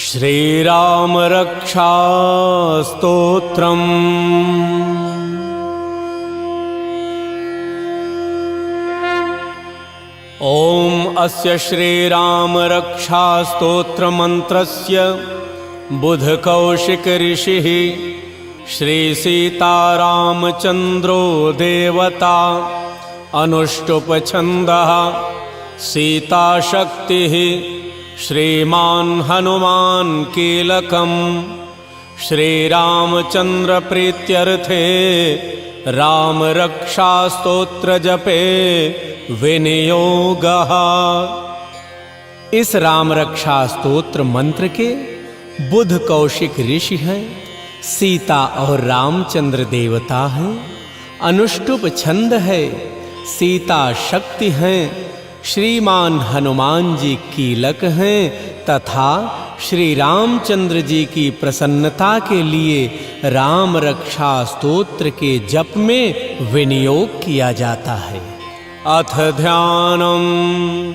श्रीराम रक्षा स्तोत्रम्। ओम अस्य श्रीराम रक्षा स्तोत्र मंत्रस्य बुध कौशिक ऋषिः श्री सीतारामचंद्रो देवता अनुष्टुप छंदः सीता शक्तिः श्रीमान हनुमान कीलकम् श्रीरामचंद्र प्रीत्यर्थे राम रक्षा स्तोत्र जपे विनियोगः। इस राम रक्षा स्तोत्र मंत्र के बुध कौशिक ऋषि हैं, सीता और रामचंद्र देवता हैं, अनुष्टुप छंद है, सीता शक्ति हैं, श्रीमान हनुमान जी कीलक हैं तथा श्री रामचंद्र जी की प्रसन्नता के लिए राम रक्षा स्तोत्र के जप में विनियोग किया जाता है। अथ ध्यानम्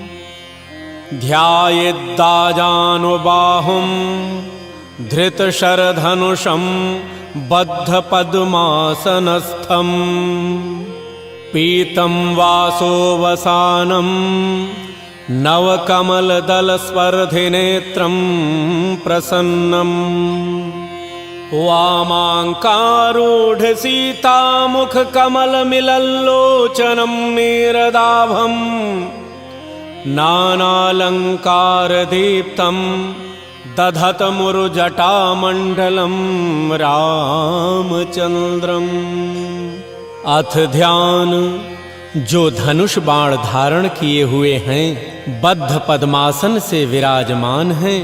ध्यायेद्दाजानुबाहुं धृतशरधनुषं बद्धपद्मासनस्थं पीतं वासोवसानं नवकमलदलस्पर्धिनेत्रं प्रसन्नम् वामाङ्कारूढसीतामुखकमलमिलल्लोचनं नीरदाभं नानालङ्कारदीप्तं दधतमुरुजटामण्डलं रामचन्द्रम्। अथ ध्यान जो धनुष बाण धारण किए हुए हैं, बद्ध पद्मासन से विराजमान हैं,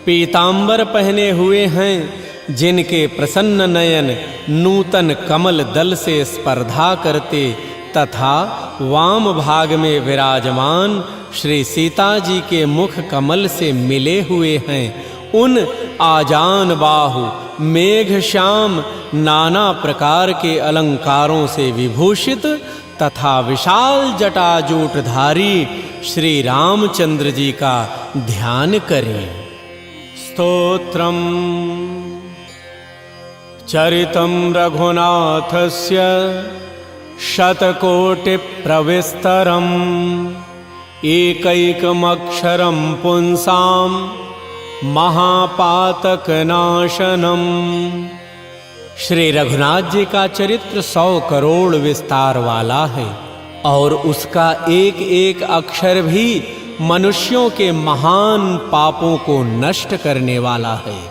पीतांबर पहने हुए हैं, जिनके प्रसन्न नयन नूतन कमल दल से स्पर्धा करते तथा वाम भाग में विराजमान श्री सीता जी के मुख कमल से मिले हुए हैं, उन आजान बाहु मेघ श्याम नाना प्रकार के अलंकारों से विभूषित तथा विशाल जटाजूटधारी श्री रामचंद्र जी का ध्यान करें। स्तोत्रम् चरितं रघुनाथस्य शतकोटिप्रविस्तरम् एकैकमक्षरं पुंसां महापातकनाशनम्। श्री रघुनाथ जी का चरित्र 100 करोड़ विस्तार वाला है और उसका एक एक अक्षर भी मनुष्यों के महान पापों को नष्ट करने वाला है।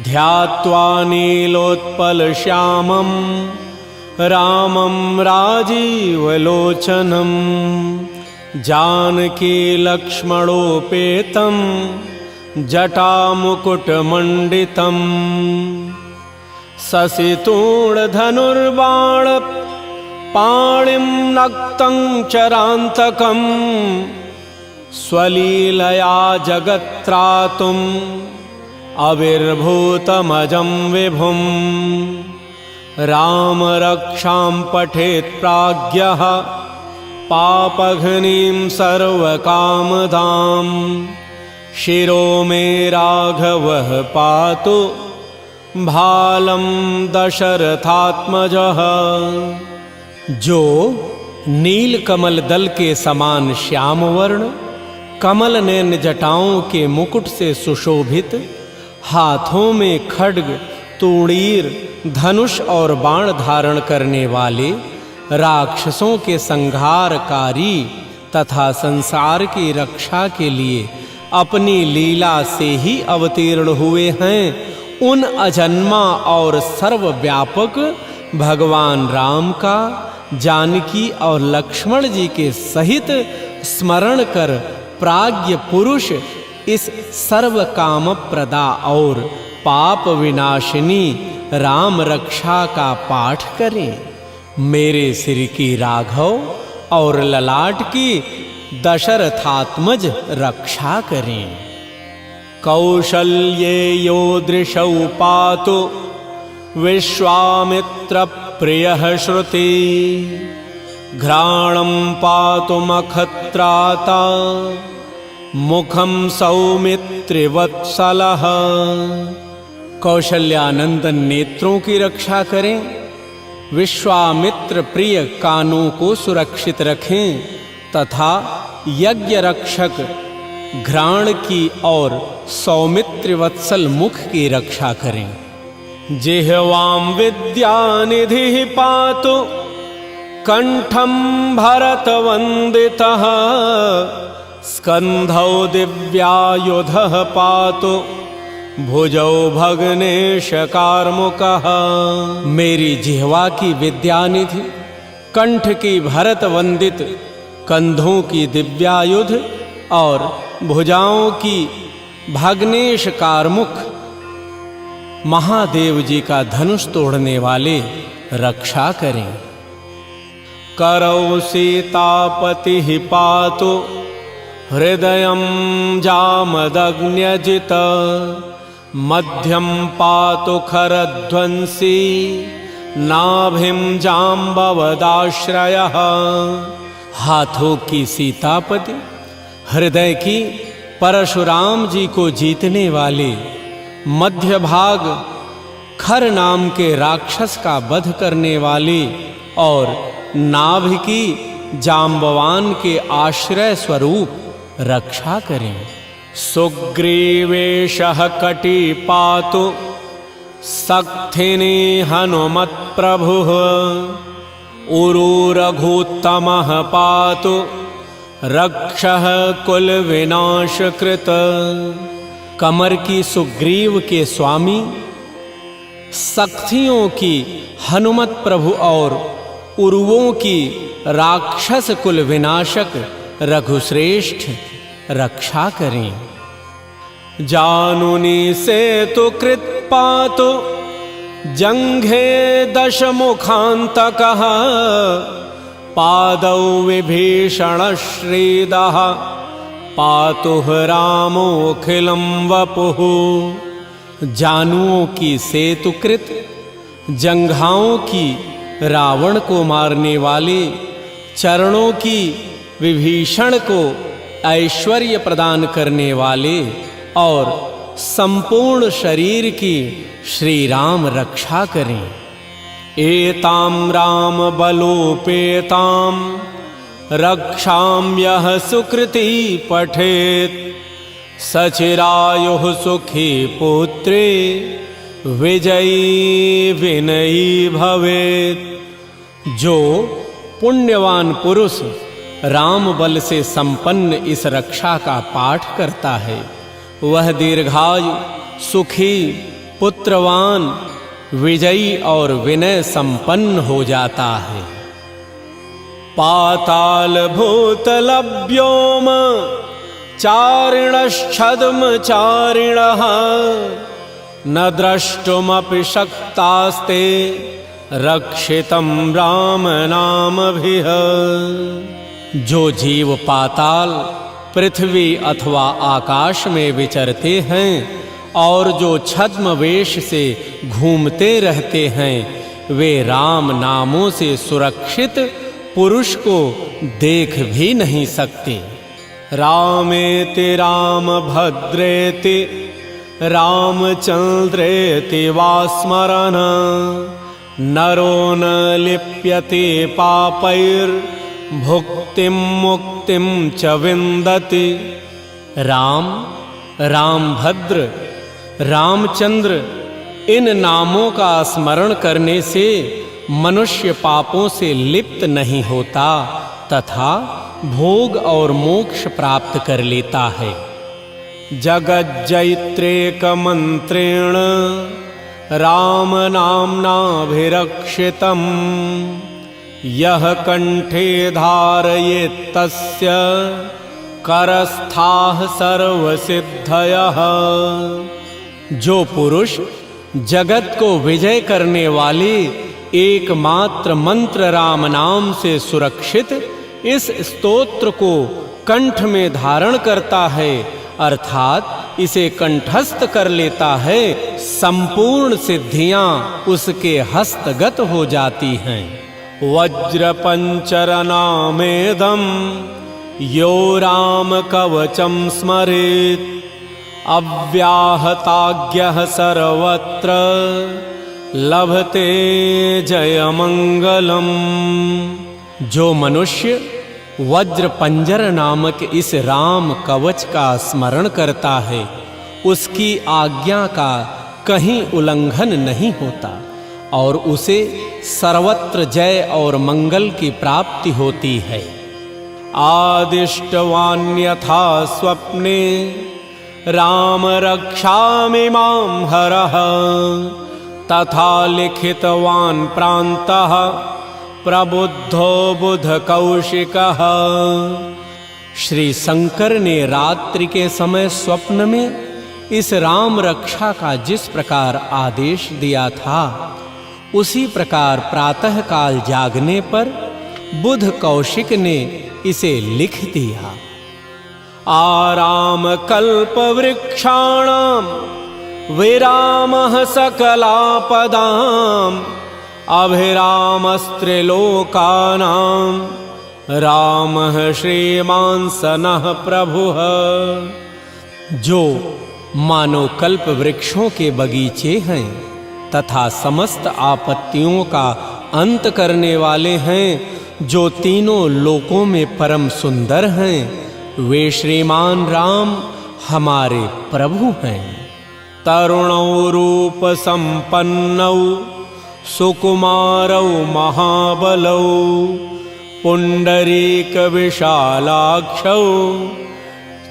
ध्यात्वा नीलोत्पल श्यामं रामं राजीवलोचनं जानकी लक्ष्मणोपेतं जटामुकुटमण्डितम् शशितूणधनुर्बाण पाणिं नक्तं चरान्तकं स्वलीलया जगत्त्रातुम् अविर्भूतमजं विभुं राम रक्षां पठेत् प्राज्ञः पापघ्नीं सर्वकामदां शिरो मे राघवः पातु भालं दशरथात्मजः। जो नील कमल दल के समान श्याम वर्ण कमल नयन जटाओं के मुकुट से सुशोभित, हाथों में खड्ग तूणीर धनुष और बाण धारण करने वाले, राक्षसों के संहारकारी तथा संसार की रक्षा के लिए अपनी लीला से ही अवतीर्ण हुए हैं, उन अजन्मा और सर्वव्यापक भगवान राम का जानकी और लक्ष्मण जी के सहित स्मरण कर प्राज्ञ पुरुष इस सर्व काम प्रदा और पाप विनाशिनी राम रक्षा का पाठ करें। मेरे सिर की राघव और ललाट की दशरथात्मज रक्षा करें। कौशल्ये यो दृशौ पातु विश्वामित्र प्रियः श्रुति घ्राणं पातु मखत्राता मुखम सौमित्रिवत्सलः। कौशल्यानंदन नेत्रों की रक्षा करें, विश्वामित्र प्रिय कानों को सुरक्षित रखें तथा यज्ञ रक्षक घ्राण की और सौमित्र वत्सल मुख की रक्षा करें। जिह्वां विद्यानिधि पातु कंठं भरतवंदितः। स्कंधौ दिव्यायुधः पातु भुजौ भग्नेश कार्मुकः। मेरी जिह्वा की विद्यानिधि, कंठ की भरत वंदित, कंधों की दिव्यायुध और भुजाओं की भग्नेश कार्मुक महादेव जी का धनुष तोड़ने वाले रक्षा करें। करौ सीतापति पातु हृदयं जामदग्न्यजित। मध्यम पातु खरध्वंसी नाभिं जाम्बवदाश्रयः। हाथों की सीतापति, हृदय की परशुराम जी को जीतने वाले, मध्य भाग खर नाम के राक्षस का वध करने वाले और नाभि की जाम्बवान के आश्रय स्वरूप रक्षा करें। सुग्रीवेशः कटी पातु सक्थिनी हनुमत्प्रभुः। उरुरघुत्तमः पातु रक्षः कुलविनाशकृत। कमर की सुग्रीव के स्वामी, सक्थियों की हनुमत प्रभु और उरुओं की राक्षस कुल विनाशक रघुश्रेष्ठ रक्षा करें। जानुनी सेतु कृत पातु जंघे दशमुखान्तकः। पादौ विभीषण श्रीदः पातु रामोऽखिलं वपुः। जानुओं की सेतुकृत, जंघाओं की रावण को मारने वाले, चरणों की विभीषण को ऐश्वर्य प्रदान करने वाले और संपूर्ण शरीर की श्री राम रक्षा करें। एतां राम बलोपेतां रक्षां यः सुकृती पठेत्। सचिरायुः सुखी पुत्रे विजयी विनयी भवेत्। जो पुण्यवान पुरुष राम बल से संपन्न इस रक्षा का पाठ करता है, वह दीर्घायु, सुखी, पुत्रवान, विजयी और विनय संपन्न हो जाता है। पाताल भूतल व्योम चारिणश्छद्मचारिणः। न द्रष्टुमपि शक्तास्ते रक्षितं राम नामभिः। जो जीव पाताल, पृथ्वी अथवा आकाश में विचरते हैं और जो छद्म वेश से घूमते रहते हैं, वे राम नामों से सुरक्षित पुरुष को देख भी नहीं सकते। रामेति रामभद्रेति रामचंद्रेति वा स्मरन्। नरो न लिप्यते पापैर्भुक्तिं मुक्तिं च विन्दति। राम, रामभद्र, रामचंद्र इन नामों का स्मरण करने से मनुष्य पापों से लिप्त नहीं होता तथा भोग और मोक्ष प्राप्त कर लेता है। जगज्जैत्रेक मंत्रेण राम नाम्नाभिरक्षितम्। यः कंठे धारयेत् तस्य करस्थाः सर्वसिद्धयः। जो पुरुष जगत को विजय करने वाले एकमात्र मंत्र राम नाम से सुरक्षित इस स्तोत्र को कंठ में धारण करता है, अर्थात इसे कंठस्थ कर लेता है, संपूर्ण सिद्धियां उसके हस्तगत हो जाती हैं। वज्र पंचरनामेदं यो राम कवचं स्मरेत् अव्याहताज्ञः सर्वत्र लभते जयमंगलम्। जो मनुष्य वज्र पंजर नामक इस राम कवच का स्मरण करता है, उसकी आज्ञा का कहीं उल्लंघन नहीं होता और उसे सर्वत्र जय और मंगल की प्राप्ति होती है। आदिष्टवान्यथा स्वप्ने राम रक्षामि मां हरः तथा लिखितवान् प्रान्तः प्रबुद्धो बुध कौशिकः। श्री शंकर ने रात्रि के समय स्वप्न में इस राम रक्षा का जिस प्रकार आदेश दिया था, उसी प्रकार प्रातः काल जागने पर बुध कौशिक ने इसे लिख दिया। आराम कल्प वृक्षाणां विरामः सकलापदाम् अभिरामस्त्रिलोकानां रामः श्रीमान् सनः प्रभुः। जो मानो कल्प वृक्षों के बगीचे हैं तथा समस्त आपत्तियों का अंत करने वाले हैं, जो तीनों लोकों में परम सुंदर हैं, वे श्रीमान राम हमारे प्रभु हैं। तरुणौ रूप संपन्नौ सुकुमारौ महाबलौ पुंडरीक विशालाक्षौ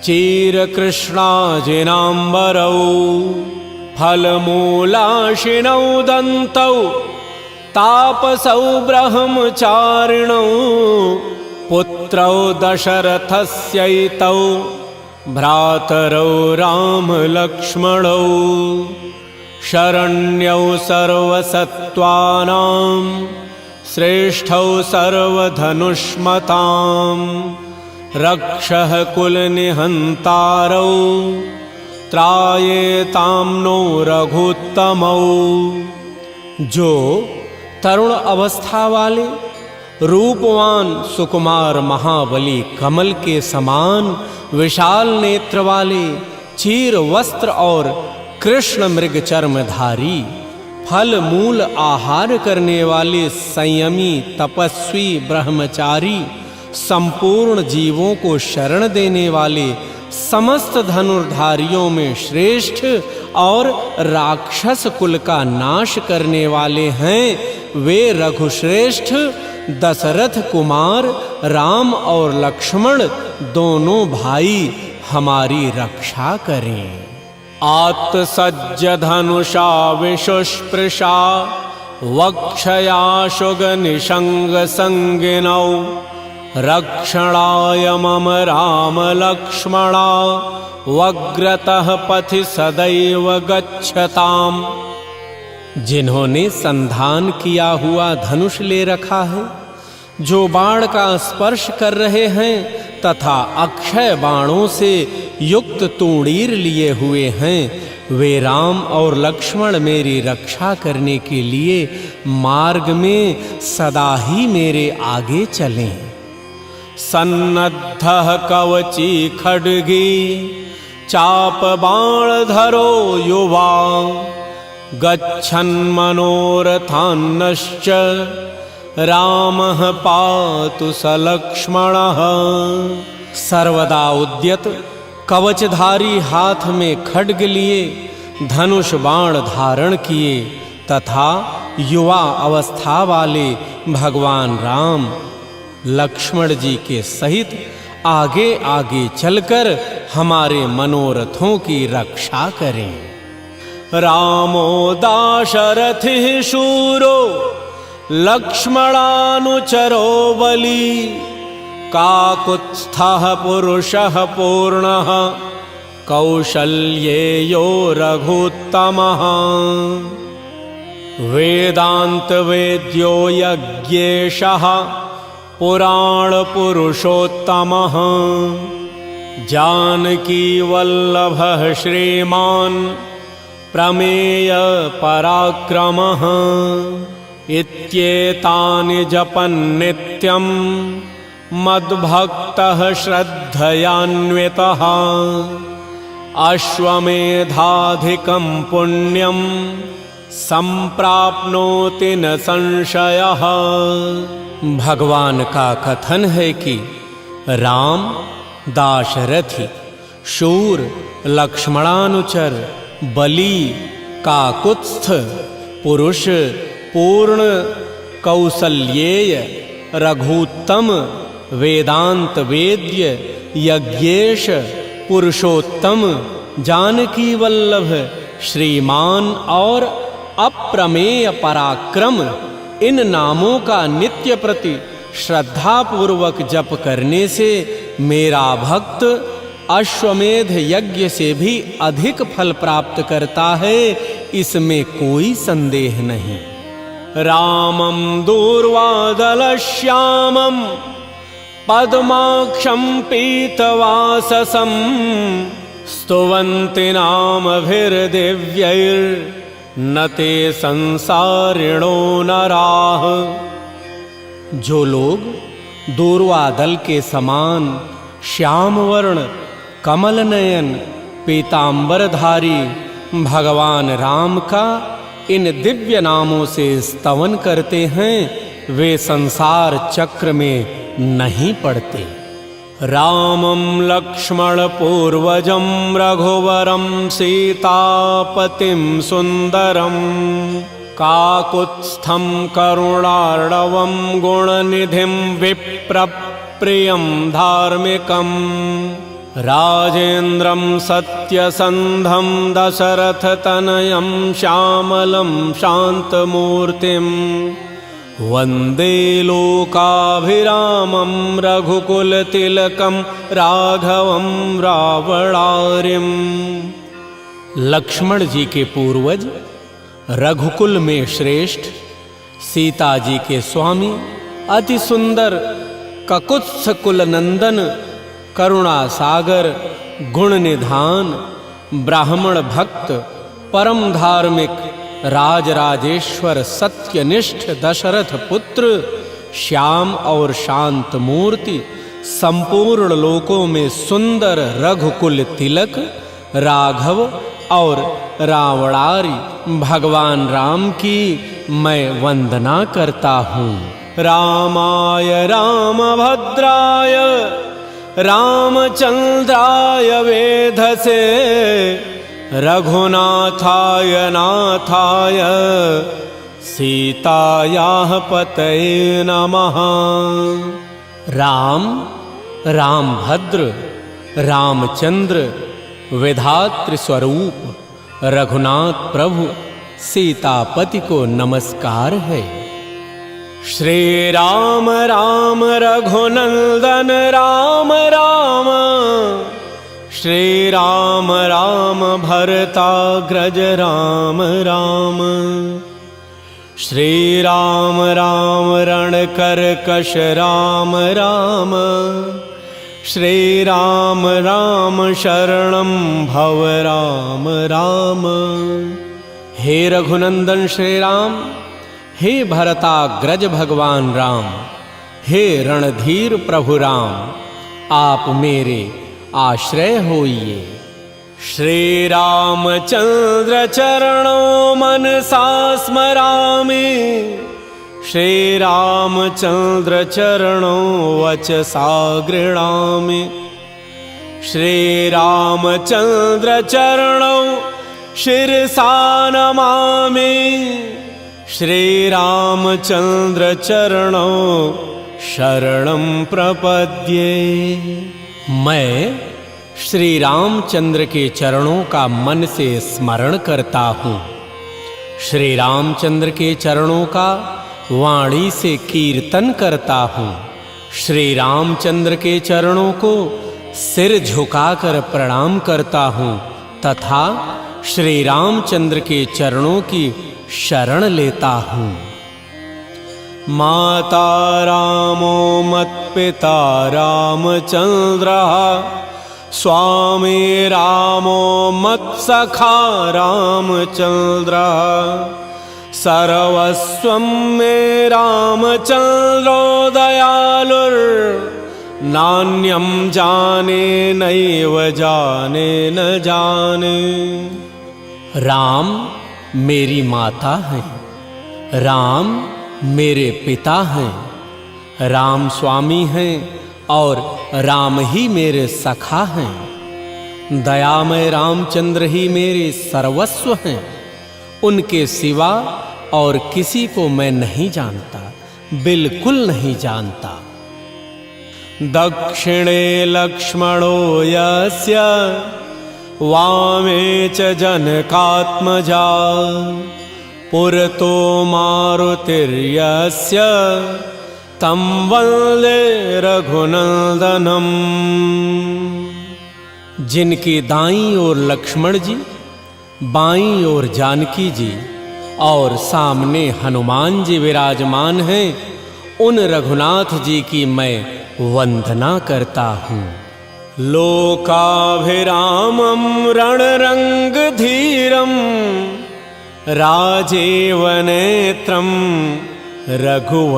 चीरकृष्णाजिनाम्बरौ फलमूलाशिनौ दन्तौ तापसौ ब्रह्मचारिणौ पुत्रौ दशरथस्यैतौ भ्रातरौ रामलक्ष्मणौ शरण्यौ सर्वसत्त्वानां श्रेष्ठौ सर्वधनुष्मताम् रक्षः कुलनिहन्तारौ त्रायेतां नो रघुत्तमौ। जो तरुण अवस्था वाले रूपवान सुकुमार महाबली कमल के समान विशाल नेत्र वाले चीर वस्त्र और कृष्ण मृग चर्मधारी फल मूल आहार करने वाले संयमी तपस्वी ब्रह्मचारी संपूर्ण जीवों को शरण देने वाले समस्त धनुर्धारियों में श्रेष्ठ और राक्षस कुल का नाश करने वाले हैं, वे रघुश्रेष्ठ दशरथ कुमार राम और लक्ष्मण दोनों भाई हमारी रक्षा करें। आत्सज्ज धनुषा विशुष्पृशा वक्षया शुग निषंग संगिनौ रक्षणाय मम राम लक्ष्मणा वग्रतः पथि सदैव गच्छताम्। जिन्होंने संधान किया हुआ धनुष ले रखा है, जो बाण का स्पर्श कर रहे हैं तथा अक्षय बाणों से युक्त तूणीर लिए हुए हैं, वे राम और लक्ष्मण मेरी रक्षा करने के लिए मार्ग में सदा ही मेरे आगे चलें। सन्नद्धः कवची खड्गी चाप बाणधरो युवा गच्छन् मनोरथान्नश्च रामः पातु स लक्ष्मणः। सर्वदा उद्यत कवचधारी हाथ में खड्ग लिए धनुष बाण धारण किए तथा युवा अवस्था वाले भगवान राम लक्ष्मण जी के सहित आगे आगे चलकर हमारे मनोरथों की रक्षा करें। रामो दाशरथिः शूरो लक्ष्मणानुचरो बली काकुत्स्थः पुरुषः पूर्णः कौशल्येयो रघुत्तमः। वेदांत वेद्यो यज्ञेशः पुराण पुरुषोत्तमः जानकी वल्लभः श्रीमान् प्रमेय पराक्रमः। इत्येतानि जपन् नित्यं मद्भक्तः श्रद्धयान्वितः अश्वमेधाधिकं पुण्यं संप्राप्नोति न संशयः। भगवान का कथन है कि राम दाशरथी, शूर, लक्ष्मणानुचर, बली, काकुत्स्थ, पुरुष, पूर्ण, कौसल्येय, रघुत्तम, वेदांत वेद्य, यज्ञेश, पुरुषोत्तम, जानकी वल्लभ, श्रीमान और अप्रमेय पराक्रम, इन नामों का नित्य प्रति श्रद्धा पूर्वक जप करने से मेरा भक्त अश्वमेध यज्ञ से भी अधिक फल प्राप्त करता है, इसमें कोई संदेह नहीं। रामं दूर्वादलश्यामं पद्माक्षं पीतवाससं स्तुवन्ति नामभिर्दिव्यैर्न ते संसारिणो नराः। जो लोग दूर्वादल के समान श्याम वर्ण, कमल नयन, पीतांबरधारी भगवान राम का इन दिव्य नामों से स्तवन करते हैं, वे संसार चक्र में नहीं पड़ते। रामं लक्ष्मण पूर्वजं रघुवरं सीतापतिं सुंदरं काकुत्स्थं करुणार्णवं गुणनिधिं विप्रप्रियं धार्मिकं राजेन्द्रं सत्यसन्धं दशरथतनयं श्यामलं शान्तमूर्तिं वन्दे लोकाभिरामं रघुकुलतिलकं राघवं रावणारिम्। लक्ष्मण जी के पूर्वज, रघुकुल में श्रेष्ठ, सीता जी के स्वामी, अति सुंदर ककुत्स कुल नंदन, करुणा सागर, गुण निधान, ब्राह्मण भक्त, परम धार्मिक, राजराजेश्वर, सत्यनिष्ठ दशरथ पुत्र, श्याम और शांत मूर्ति, संपूर्ण लोकों में सुंदर रघुकुल तिलक, राघव और रावणारी भगवान राम की मैं वंदना करता हूँ। रामाय रामभद्राय रामचंद्राय वेधसे रघुनाथाय नाथाय सीतायाः पतये नमः। राम, रामभद्र, रामचंद्र, विधातृ स्वरूप रघुनाथ प्रभु सीतापति को नमस्कार है। श्री राम राम रघुनंदन राम राम, श्री राम राम भरताग्रज राम राम, श्री राम राम रणकर्कश राम राम, श्री राम राम शरणं भव राम राम। हे रघुनंदन श्री राम, हे भरताग्रज भगवान राम, हे रणधीर प्रभु राम, आप मेरे आश्रय होइए। श्री रामचंद्र चरणों मनसा स्मरामि, श्री रामचंद्र चरणों वचसा गृह्णामि, श्री रामचंद्र चरणों शिरसा नमामि, श्री रामचंद्र चरणों शरणं प्रपद्ये। मैं श्री रामचंद्र के चरणों का मन से स्मरण करता हूँ, श्री रामचंद्र के चरणों का वाणी से कीर्तन करता हूँ, श्री रामचंद्र के चरणों को सिर झुकाकर प्रणाम करता हूँ तथा श्री रामचंद्र के चरणों की शरण लेता हूँ। माता रामो मत्पिता रामचंद्रः, स्वामी रामो मत्सखा रामचंद्रः, सर्वस्वं मे रामचंद्रो दयालुर् नान्यं जाने नैव जाने न जाने। राम मेरी माता हैं, राम मेरे पिता हैं, राम स्वामी हैं और राम ही मेरे सखा हैं। दयामय रामचंद्र ही मेरे सर्वस्व हैं, उनके सिवा और किसी को मैं नहीं जानता, बिल्कुल नहीं जानता। दक्षिणे लक्ष्मणो यस्य वामे च जनकात्मजा पुरतो मारुतिर्यस्य तं वन्दे रघुनन्दनम्। जिनकी दाईं ओर लक्ष्मण जी, बाईं ओर जानकी जी और सामने हनुमान जी विराजमान हैं, उन रघुनाथ जी की मैं वंदना करता हूँ। लोकाभिरामं रणरंगधीरं राजेव नेत्रं रघुवंशनाथं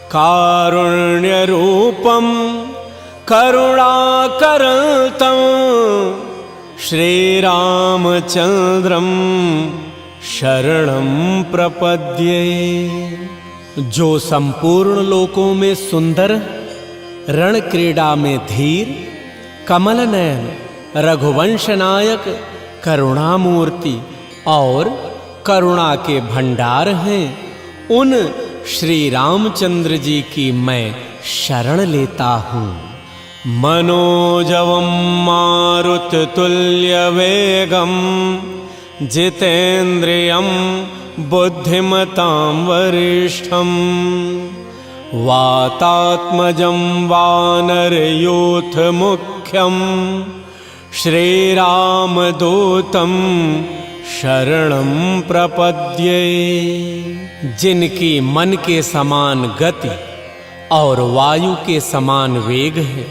कारुण्यरूपं करुणाकरतं श्रीरामचंद्रं शरणं प्रपद्ये। जो संपूर्ण लोकों में सुंदर, रण क्रीड़ा में धीर, कमल नयन, रघुवंश नायक, करुणामूर्ति और करुणा के भंडार हैं, उन श्री रामचंद्र जी की मैं शरण लेता हूँ। मनोजवं मारुततुल्यवेगं जितेन्द्रियं बुद्धिमतां वरिष्ठं वातात्मजं वानरयूथमुख्यं श्रीरामदूतं शरणं प्रपद्ये। जिनकी मन के समान गति और वायु के समान वेग है,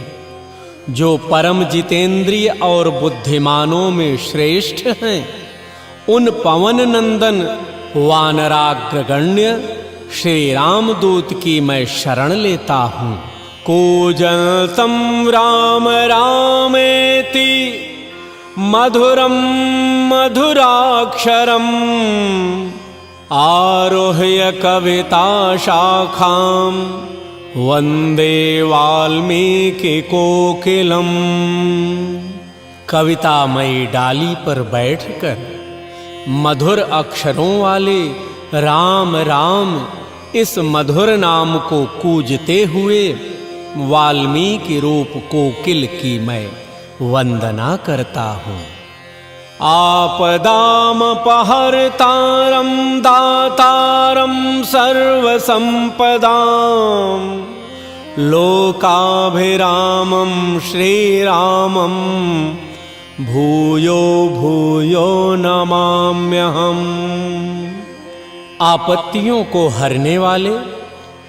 जो परम जितेंद्रिय और बुद्धिमानों में श्रेष्ठ हैं, उन पवन नंदन वानराग्रगण्य श्री रामदूत की मैं शरण लेता हूँ। कूजन्तं राम रामेति मधुरं मधुराक्षरम् आरुह्य कविता शाखां वंदे वाल्मीकि कोकिलम्। कवितामयी डाली पर बैठकर मधुर अक्षरों वाले राम राम इस मधुर नाम को कूजते हुए वाल्मीकि रूप कोकिल की मैं वंदना करता हूँ। आपदामपहर्तारं दातारं सर्वसंपदां लोकाभिरामं श्रीरामं भूयो भूयो नमाम्यहम्। आपत्तियों को हरने वाले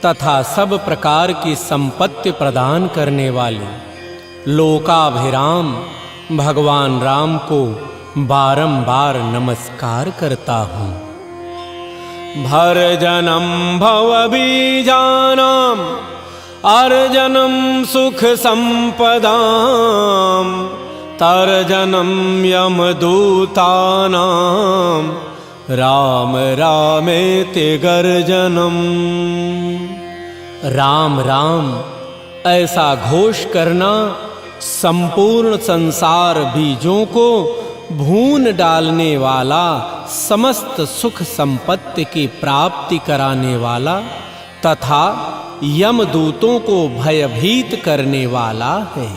तथा सब प्रकार की संपत्ति प्रदान करने वाले लोकाभिराम भगवान राम को बारंबार नमस्कार करता हूँ। भरजनं भवबीजानां अर्जनं सुख संपदां तर्जनं यमदूतानां राम रामेति गर्जनम्। राम राम ऐसा घोष करना संपूर्ण संसार बीजों को भून डालने वाला, समस्त सुख संपत्ति की प्राप्ति कराने वाला तथा यमदूतों को भयभीत करने वाला है।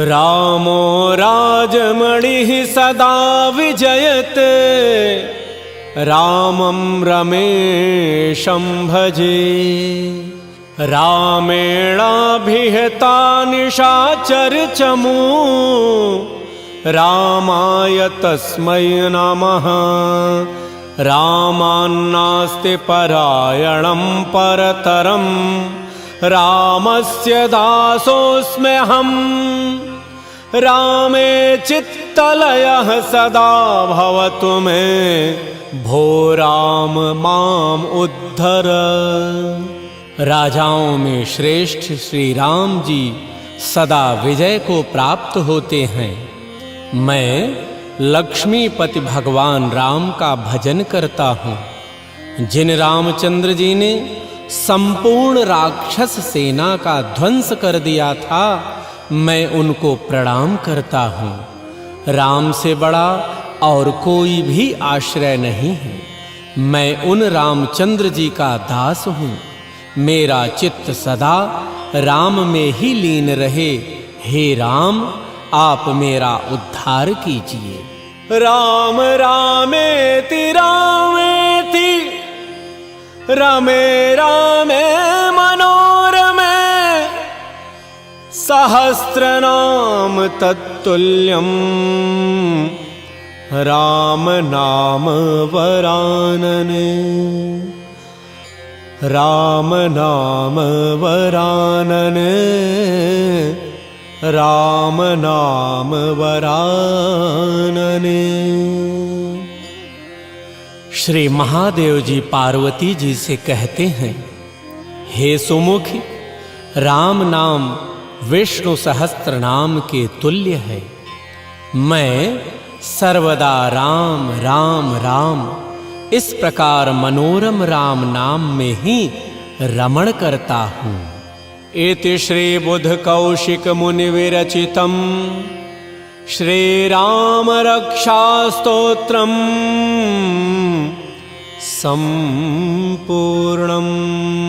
रामो राजमणिः सदा विजयते रामं रमेशं भजे। रामेणाभिहता निशाचरचमू रामाय तस्मै नमः। रामान्नास्ति परायणं परतरं रामस्य दासोऽस्म्यहम्। रामे चित्तलयः सदा भवतु मे भो राम माम् उद्धर। राजाओं में श्रेष्ठ श्री राम जी सदा विजय को प्राप्त होते हैं। मैं लक्ष्मीपति भगवान राम का भजन करता हूँ। जिन रामचंद्र जी ने संपूर्ण राक्षस सेना का ध्वंस कर दिया था, मैं उनको प्रणाम करता हूँ। राम से बड़ा और कोई भी आश्रय नहीं है। मैं उन रामचंद्र जी का दास हूँ। मेरा चित्त सदा राम में ही लीन रहे। हे राम, आप मेरा उद्धार कीजिए। राम रामेति रामेति रमे रामे मनोरमे सहस्रनाम तत्तुल्यम् राम नाम वरानने। राम नाम वरानने, राम नाम वरानने। श्री महादेव जी पार्वती जी से कहते हैं, हे सुमुखी, राम नाम विष्णु सहस्त्र नाम के तुल्य है। मैं सर्वदा राम राम राम इस प्रकार मनोरम राम नाम में ही रमण करता हूँ। इति श्री बुध कौशिक मुनि विरचितम् श्री राम रक्षा स्तोत्रम् संपूर्णम्।